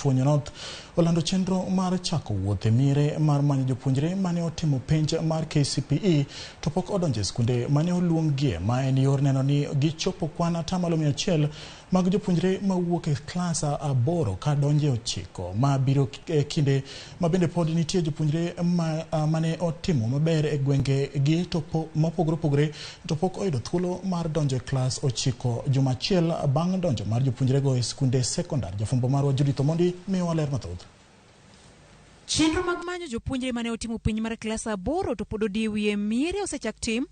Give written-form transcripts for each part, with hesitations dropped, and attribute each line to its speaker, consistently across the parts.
Speaker 1: Chuonyo North olando chenro mar chako wuoth e miere mar manyo jopuonjre mane otimo penj mar KCPE to pok odonje skunde mane oluongie ma en yor neno ni gichopo kwan 100% mag jopuonjre mawuok e klas 8 ka donje 9 ma biro kinde ma bende pod nitie jopuonjre mane otimo maber e gwenge gi to mopogore opogore to pok oyudo thuolo mar donjo e klas 9 juma achiel bang' donjo mar jopuonjre go e skunde sekondar. Jafumbo marwa Judith Omondi miyo ler mathoth.
Speaker 2: Chenro mag manyo jopuonjre mane otimo penj mar klas 8 to pod odiwie miere osechak tim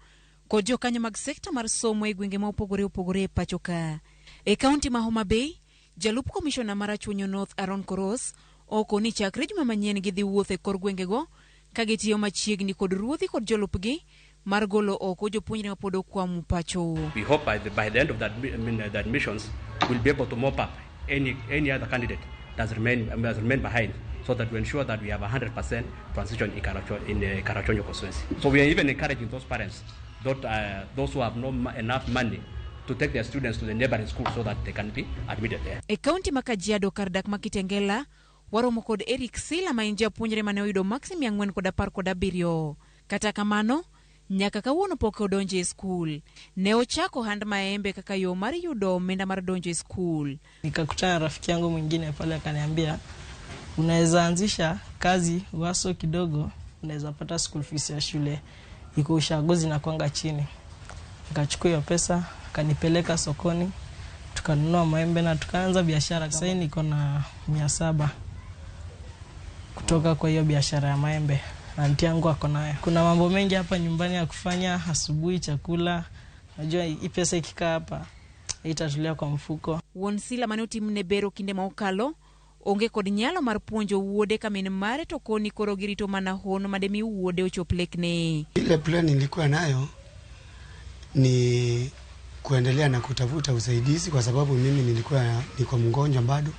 Speaker 2: kod jokanyo mag sekta mar somo e gwenge ma opogore opogore e pacho ka. E kaunti ma Homa Bay, jalup komishona mar Chuonyo North Aaron Koros oko ni chakre juma manyien gi dhi wuoth e kor gwenge go ka gitiyo machiegni kod ruodhi kod jolupgi mar golo oko jopuonjre ma pod okwamo pacho.
Speaker 3: We hope by the end of that missions we'll be able to mop up any other candidate that's remained behind, so that we ensure that we have 100% transition in Karachonyo constituency. So we are even encouraging those parents, those who have not enough money, to take their students to the neighboring schools so that they can be admitted there.
Speaker 2: E kaunti ma Kajiado kardak ma Kitengela waromo kod Eric Sila ma inja puonjre mane oyudo maximum 417. Kata kamano nyaka kawuono pok odonje e skul. Ne ochako hand maembe kaka yo mar yudo omenda mar donjo e skul.
Speaker 4: Nikakutana rafiki yangu mwingine pale akaniambia unaweza anzisha kazi waso kidogo, unaweza pata school fees ya shule iko ushagozi na kwanga chini. Nikachukua hiyo pesa kanipeleka sokoni tukanunua maembe na tukaanza biashara. Sasa niko na 700 kutoka kwa hiyo biashara ya maembe. Anti yangu ako nayo. Kuna mambo mengi hapa nyumbani ya kufanya, asubuhi chakula. Najua hii pesa ikikaa hapa itatulia kwa mfuko.
Speaker 2: Wonsila manoti mnebero kinde maokalo onge kod nyalo mar puonjo wuode kamin mare to koni koro girito mana hono mademi wuode ochoplekne.
Speaker 5: Ile plan nilikuwa nayo ni kuendelea na kutafuta usaidizi kwa sababu mimi niko mgonjwa bado,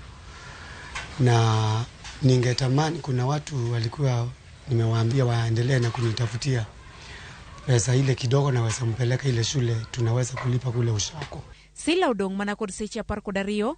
Speaker 5: na ningetamani kuna watu walikuwa nimewaambia waendelee na kunitafutia pesa ile kidogo na waweza mpeleka ile shule tunaweza kulipa kule Ushako.
Speaker 2: Sila odong mana kod seche 12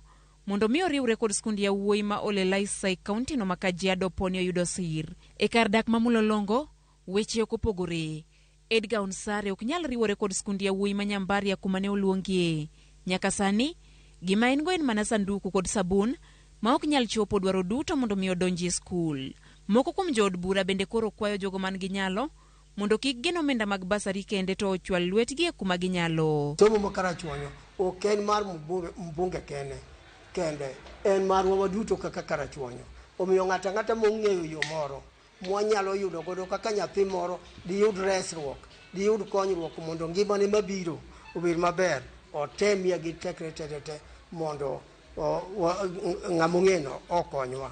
Speaker 2: mondo mi oriwre kod skundi ya wuoyi ma Olelaisai kaunti no ma Kajiado poni oyudo sir. E kar dak ma Mulolongo weche ok opogore. Edgar Onsare ok nyal riwore kod skundi ya wuoyi ma Nyambaria kuma ne oluongie. Nyaka sani gima en go en mana sanduku kod sabun ma ok nyal chopo dwaro duto mondo mi odonji e skul. Moko kuom jood bura bende koro kwayo jogo man gi nyalo mondo kik geno omenda mag basari kende to ochwal lwetgi e kuma ginyalo.
Speaker 6: Somo ma Karachuonyo ok en mar mbunge kende en marwa waduto kaka Karachuonyo. Omiyo ng'ata mong'eyo yo moro mwanyalo yudo godo kaka nyathi moro diyud resruok, diyud konyruok mondo ngimane mabiro obed maber, otemia gi tekre mondo ng'among'eno okonywa.